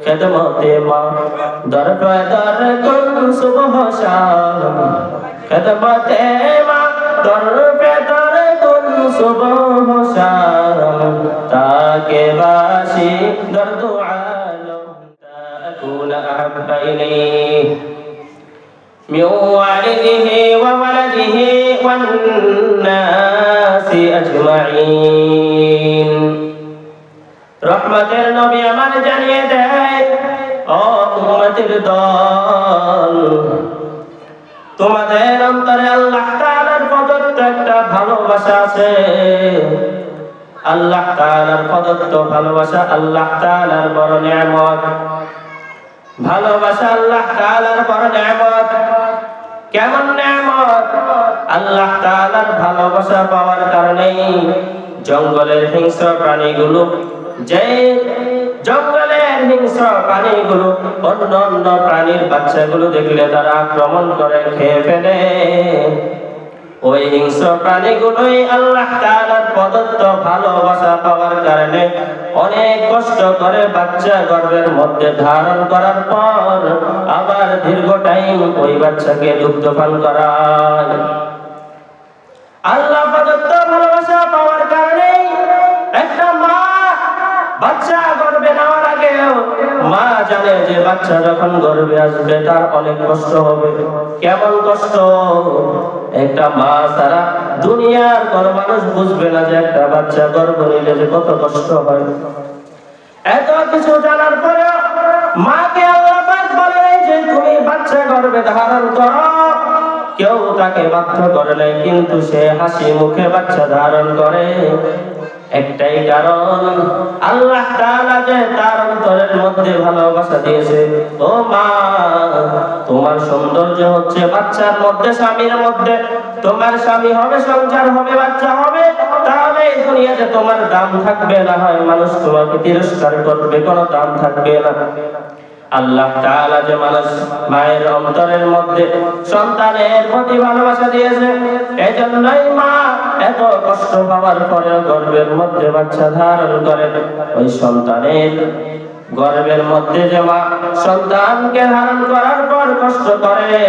खिदमते माँ दर पे दर कुल सुबह शाम खिदमते माँ दर पे दर कुल सुबह शाम ताके बाशी दर्द आलम तकून अहब्ब इलैहि من والده وولده والناس أجمعين রহমতের নবী আমার জানিয়ে দেয় ও উম্মতের দল তোমাদের অন্তরে আল্লাহ তাআলার প্রদত্ত একটা ভালোবাসা আছে আল্লাহ তাআলার প্রদত্ত ভালোবাসা আল্লাহ তাআলার বড় নিয়ামত ভালোবাসা আল্লাহ তাআলার বড় নিয়ামত কেমন নিয়ামত আল্লাহ তাআলার ভালোবাসা পাওয়ার কারণে জঙ্গলের হিংস্র প্রাণীগুলো যে জঙ্গলের হিংস্র প্রাণীগুলো অন্য প্রাণীর বাচ্চাগুলো দেখলে তারা আক্রমণ করে খেয়ে ফেলে ওই হিংস্র প্রাণীগুলোই আল্লাহ তাআলার প্রদত্ত ভালোবাসা পাওয়ার কারণে অনেক কষ্ট করে বাচ্চা গর্ভের মধ্যে ধারণ করার পর আবার দীর্ঘ টাইম ওই বাচ্চাকে দুগ্ধ পান করায় আল্লাহ প্রদত্ত ভালোবাসা পাওয়ার কারণে একটা মা বাচ্চা গর্ভে নেওয়ার আগে মা জানে যে বাচ্চা যখন গর্ভে আসবে তার অনেক কষ্ট হবে কেমন কষ্ট একটা মা ছাড়া দুনিয়ার কোন মানুষ বুঝবে না যে একটা বাচ্চা গর্ভ নিলে যে কত কষ্ট হয় এত কিছু জানার পরে মাকে আল্লাহ পাক বলে যে তুমি বাচ্চা গর্ভে ধারণ করো কেউ তাকে বাধ্য করে নাই কিন্তু সে হাসি মুখে বাচ্চা ধারণ করে একটাই কারণ আল্লাহ তাআলা যে তার অন্তরের মধ্যে ভালোবাসা দিয়েছে ও মা তোমার সৌন্দর্য হচ্ছে বাচ্চার মধ্যে স্বামীর মধ্যে তোমার স্বামী হবে সংসার হবে বাচ্চা হবে তাহলে এই দুনিয়াতে তোমার দাম থাকবে না হয় মানুষ তোমাকে তিরস্কার করবে কোনো দাম থাকবে না আল্লাহ তাআলা যে মানুষ মায়ের অন্তরের মধ্যে সন্তানের প্রতি ভালোবাসা দিয়েছে এজন্যই মা এত কষ্ট পাওয়ার পরেও গর্ভের মধ্যে বাচ্চা ধারণ করে ওই সন্তানের গর্ভের মধ্যে যে মা সন্তানকে ধারণ করার পর কষ্ট করে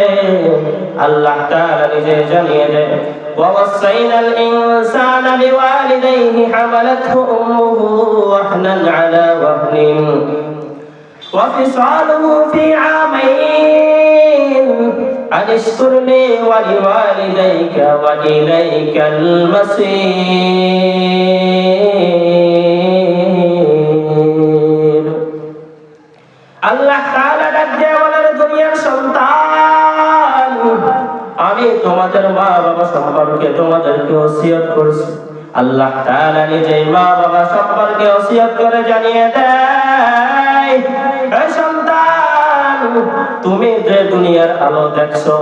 আল্লাহ তাআলা নিজে জানিয়ে দেয় ووصينا الإنسان بوالديه حملته أمه وهنا على وهن وفصاله في عامين أن اشكر لي ولوالديك وإليك المصير আল্লাহ তাআলা ডাকে বলেন দুনিয়ার সন্তান আমি তোমাদের মা বাবা সম্পর্কে তোমাদেরকে ওসিয়ত করেছি আল্লাহ তাআলা নিজেই মা বাবা সম্পর্কে ওসিয়ত করে জানিয়ে দেয় এই সন্তান তুমি যে দুনিয়ার আলো দেখছো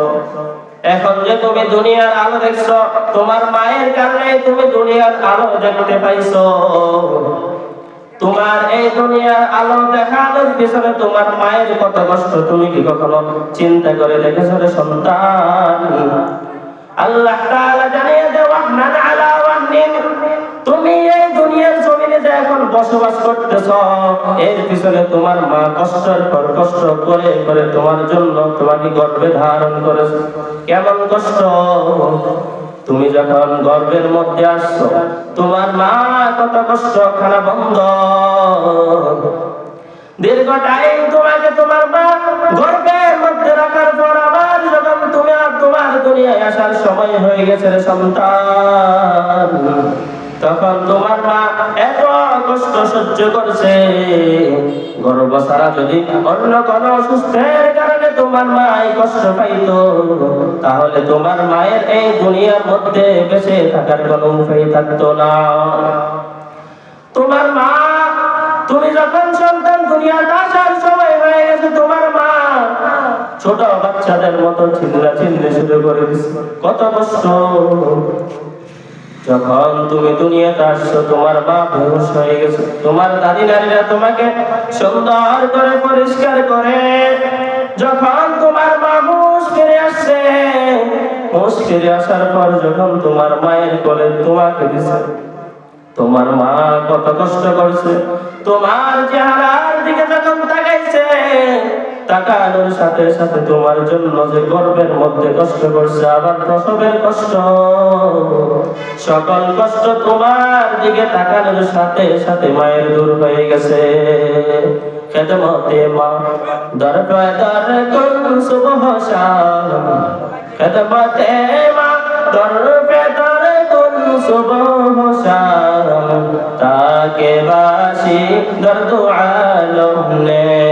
এখন যে তুমি দুনিয়ার আলো দেখছো তোমার মায়ের কারণে তুমি দুনিয়ার আলো দেখতে পাইছো তোমার এই দুনিয়ার আলো দেখানোর পিছনে তোমার মায়ের কত কষ্ট তুমি কি কখনো চিন্তা করে দেখেছো রে সন্তান আল্লাহ তাআলা জানিয়ে দেয় ওয়াহনান আলা ওয়াহনিন তুমি এই দুনিয়ার জমিনে যে এখন বসবাস করতেছো এর পিছনে তোমার মা কষ্টের পর কষ্ট করে করে তোমার জন্য তোমাকে গর্ভে ধারণ করেছে কেমন কষ্ট তুমি যখন গর্ভের মধ্যে আসছো তোমার মা কত কষ্ট খানা বন্ধ দীর্ঘ টাইম তোমাকে তোমার মা গর্ভের মধ্যে রাখার পর আবার যখন তুমি আর তোমার দুনিয়ায় আসার সময় হয়ে গেছে রে সন্তান তখন তোমার মা এত কষ্ট সহ্য করছে গর্ভ ছাড়া যদি অন্য কোনো অসুস্থের কারণে তোমার মা এই কষ্ট পাইতো তাহলে তোমার মায়ের এই দুনিয়ার মধ্যে বেঁচে থাকার কোনো উপায় থাকতো না তোমার মা তুমি যখন সন্তান দুনিয়াতে আসার সময় হয়ে গেছে তোমার মা ছোট বাচ্চাদের মতো চিল্লাচিল্লি শুরু করে দিছে কত কষ্ট যখন তুমি দুনিয়াতে আসছো তোমার মা বেহুশ হয়ে গেছে তোমার দাদি নারীরা তোমাকে সুন্দর করে পরিষ্কার করে যখন তোমার মা হুঁশ ফিরে আসছে হুঁশ ফিরে আসার পর যখন তোমার মায়ের কোলে তোমাকে দিছে তোমার মা কত কষ্ট করছে তোমার চেহারার দিকে যখন তাকাইছে তাকানোর সাথে সাথে তোমার জন্য যে গর্ভের মধ্যে কষ্ট করছে, আবার প্রসবের কষ্ট, সকল কষ্ট তোমার দিকে তাকানোর সাথে সাথে মায়ের দূর হয়ে গেছে। খেদমতে মা দর পে দর কুন সুবহ শাম, খেদমতে মা দর পে দর কুন সুবহ শাম, তাকে বাসি দর দু আলম নে